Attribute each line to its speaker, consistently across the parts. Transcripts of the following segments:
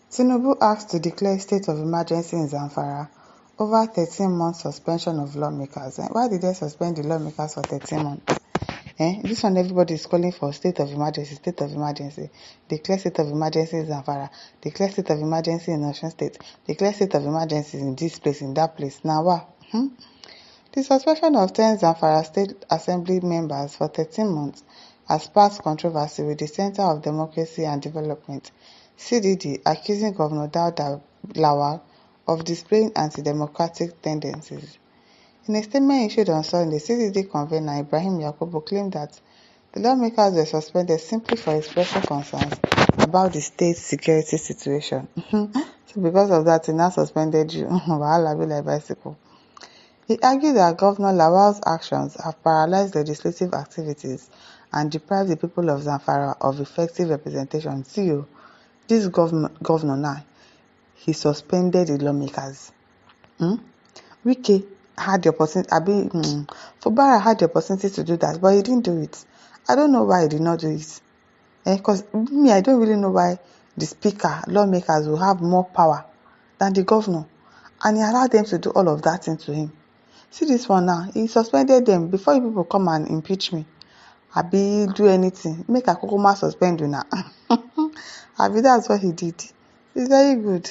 Speaker 1: Tinubu asked to declare state of emergency in Zamfara over 13-month suspension of lawmakers. Why did they suspend the lawmakers for 13 months? This one, everybody is calling for state of emergency, state of emergency. Declare state of emergency in Zamfara. Declare state of emergency in Osun State. Declare state of emergency in this place, in that place. Now what? The suspension of 10 Zamfara State Assembly members for 13 months has sparked controversy, with the Center of Democracy and Development (CDD) accusing Governor Dauda Lawal of displaying anti-democratic tendencies. In a statement issued on Sunday, CDD convener Ibrahim Yakubu claimed that the lawmakers were suspended simply for expressing concerns about the state's security situation. So because of that, he now suspended you. Wahala be like bicycle. He argued that Governor Lawal's actions have paralyzed legislative activities and deprived the people of Zamfara of effective representation. See, this governor now, he suspended the lawmakers. Wike had the opportunity, Fubara had the opportunity to do that, but he didn't do it. I don't know why he did not do it. Because me, I don't really know why the speaker, lawmakers will have more power than the governor. And he allowed them to do all of that into him. See this one now, he suspended them before you people come and impeach me. Abi do anything, make Akokoma suspend you now. Abi that's what he did. It's very good.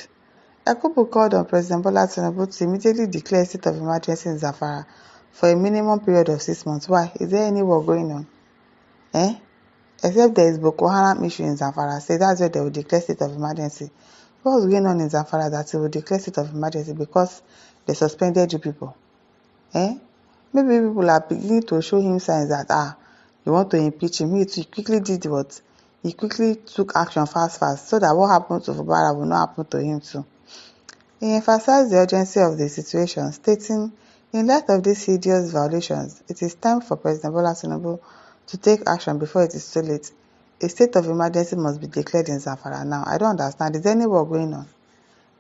Speaker 1: Yakubu called on President Bola Tinubu to immediately declare a state of emergency in Zamfara for a minimum period of 6 months. Why? Is there any war going on? Except there is Boko Haram issue in Zamfara. Say that's where they will declare state of emergency. What's going on in Zamfara that they will declare state of emergency because they suspended you people? Maybe people are beginning to show him signs that you want to impeach him. He quickly did what? He quickly took action fast, so that what happened to Fubara will not happen to him too. He emphasized the urgency of the situation, stating, in light of these hideous violations, it is time for President Bola Tinubu to take action before it is too late. A state of emergency must be declared in Zamfara now. I don't understand. Is there any war going on?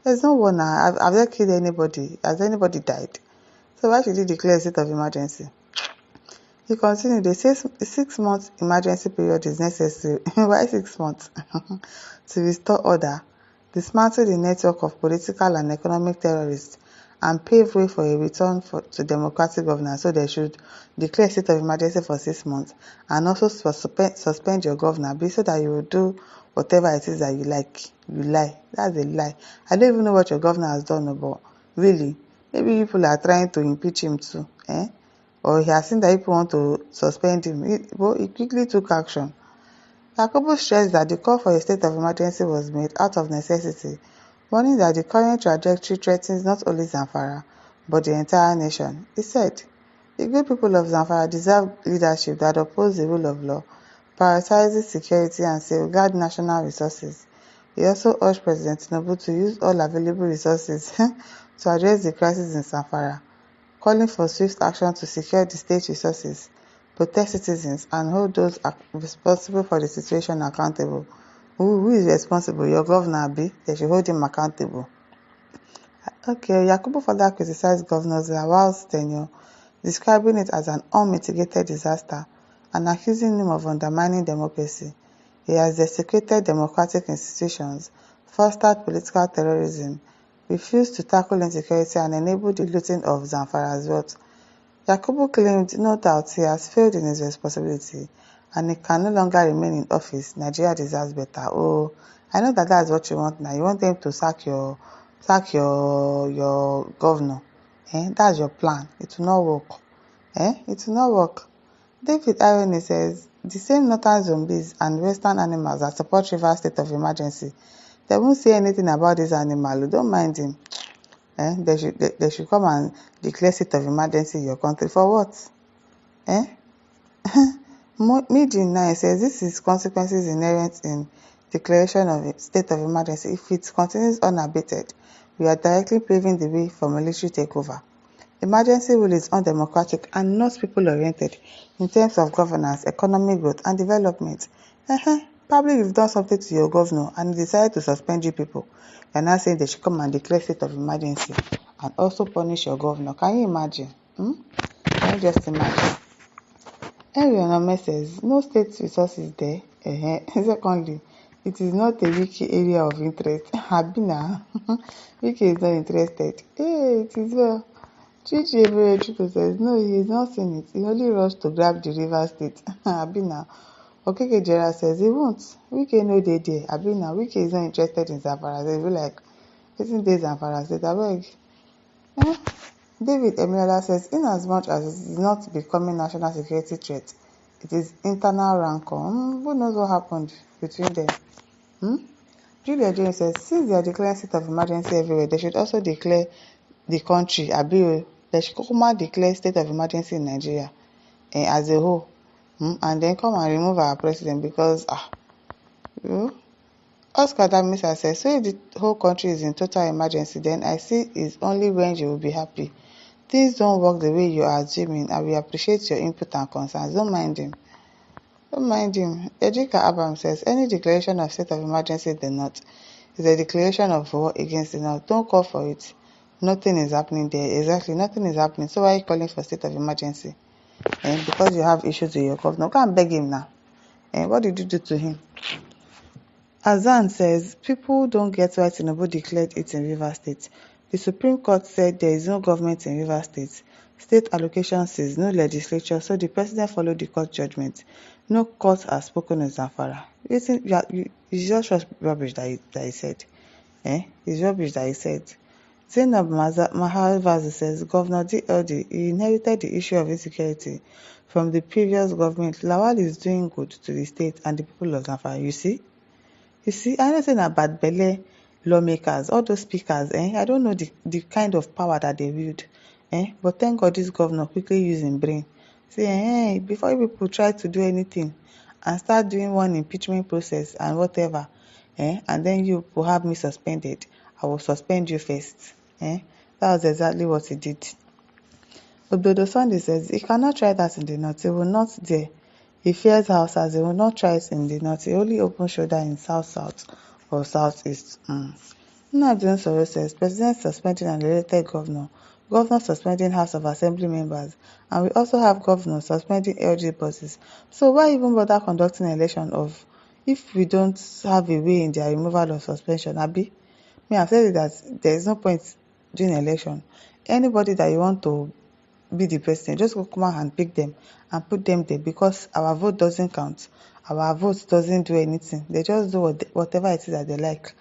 Speaker 1: There's no war now. Have they killed anybody? Has anybody died? So why should he declare a state of emergency? He continued, the 6-month emergency period is necessary. Why 6 months? To restore order, dismantle the network of political and economic terrorists, and pave way for a return to democratic governance. So they should declare a state of emergency for 6 months and also suspend your governor, so that you will do whatever it is that you like. You lie. That's a lie. I don't even know what your governor has done, but really, maybe people are trying to impeach him too, or he has seen that people want to suspend him. He quickly took action. Yakubu stressed that the call for a state of emergency was made out of necessity, warning that the current trajectory threatens not only Zamfara, but the entire nation. He said, the good people of Zamfara deserve leadership that opposes the rule of law, prioritizes security, and safeguards national resources. He also urged President Tinubu to use all available resources to address the crisis in Zamfara, calling for swift action to secure the state's resources, protect citizens, and hold those responsible for the situation accountable. Who is responsible? Your governor, Abi? They should hold him accountable. Okay, Yakubu further criticized Governor Lawal's tenure, describing it as an unmitigated disaster and accusing him of undermining democracy. He has desecrated democratic institutions, fostered political terrorism, refused to tackle insecurity, and enabled the looting of Zamfara's wealth. Yakubu claimed no doubt he has failed in his responsibility and he can no longer remain in office. Nigeria deserves better. Oh, I know that that's what you want now. You want them to sack your governor. That's your plan. It will not work. It will not work. David Irony says, the same northern zombies and western animals that support Rivers state of emergency, they won't say anything about this animal. Don't mind him. They should come and declare state of emergency in your country. For what? Medium 9 says this is consequences inherent in declaration of a state of emergency. If it continues unabated, we are directly paving the way for military takeover. Emergency rule is undemocratic and not people-oriented in terms of governance, economic growth, and development. Probably you've done something to your governor and he decided to suspend you people. You're now saying they should come and declare state of emergency and also punish your governor. Can you imagine? Can you just imagine? Henry Onome says, no state resources there. Secondly, It is not a wiki area of interest. Habina. Wiki is not interested. Hey, it is well. Chichi Eberechuku says, no, he is not seen it. He only rushed to grab the River State. Abina. Okeke Jera says, he won't. Wiki no dey there. Abina. Wiki is not interested in Zamfara. They be like, isn't there Zamfara State? Abeg. Eh? David Emiola says, in as much as it is not becoming national security threat, it is internal rancor. Who knows what happened between them? Julia James says, since they are declaring state of emergency everywhere, they should also declare the country, they should declare state of emergency in Nigeria as a whole, and then come and remove our president because, Oscar Damisa says, so if the whole country is in total emergency, then I see it's only when you will be happy. Things don't work the way you are assuming, and we appreciate your input and concerns. Don't mind him. Don't mind him. Ejika Abram says, any declaration of state of emergency in the North is a declaration of war against the North. Don't call for it. Nothing is happening there. Exactly, nothing is happening. So why are you calling for state of emergency? Because you have issues with your governor. Go and beg him now. What did you do to him? Azan says, people don't get why Tinubu declared it in Rivers State. The Supreme Court said there is no government in Rivers State. State allocation says no legislature, so the president followed the court judgment. No court has spoken in Zamfara. It's just rubbish that he said. It's rubbish that he said. Zainab Mahalvazi says, Governor DLD, he inherited the issue of insecurity from the previous government. Lawal is doing good to the state and the people of Zamfara. You see, I know saying about belle lawmakers, all those speakers, I don't know the kind of power that they wield. But thank God this governor quickly used his brain. Say, before you people try to do anything and start doing one impeachment process and whatever, and then you will have me suspended, I will suspend you first. That was exactly what he did. Obodo Sunday says he cannot try that in the North. He will not dare. He fears Hausas. He will not try it in the North. He only open shoulder in South or Southeast. Nnamdi Soro says President suspending an elected governor. Governor suspending House of Assembly members. And we also have governors suspending LG buses. So why even bother conducting an election if we don't have a way in their removal or suspension? Abi? I've said that there is no point doing election. Anybody that you want to be the president, just go come out and pick them and put them there, because our vote doesn't count. Our vote doesn't do anything. They just do whatever it is that they like.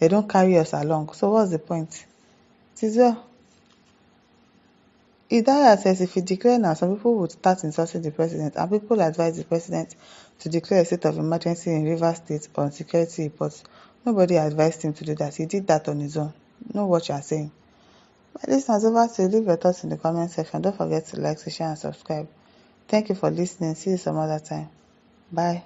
Speaker 1: They don't carry us along. So what's the point? It is well. Idaya says if he declare now, some people would start insulting the president, and people advise the president to declare a state of emergency in Rivers State on security reports. Nobody advised him to do that. He did that on his own. Know what you are saying. My listeners, over to you. Leave your thoughts in the comment section. Don't forget to like, share, and subscribe. Thank you for listening. See you some other time. Bye.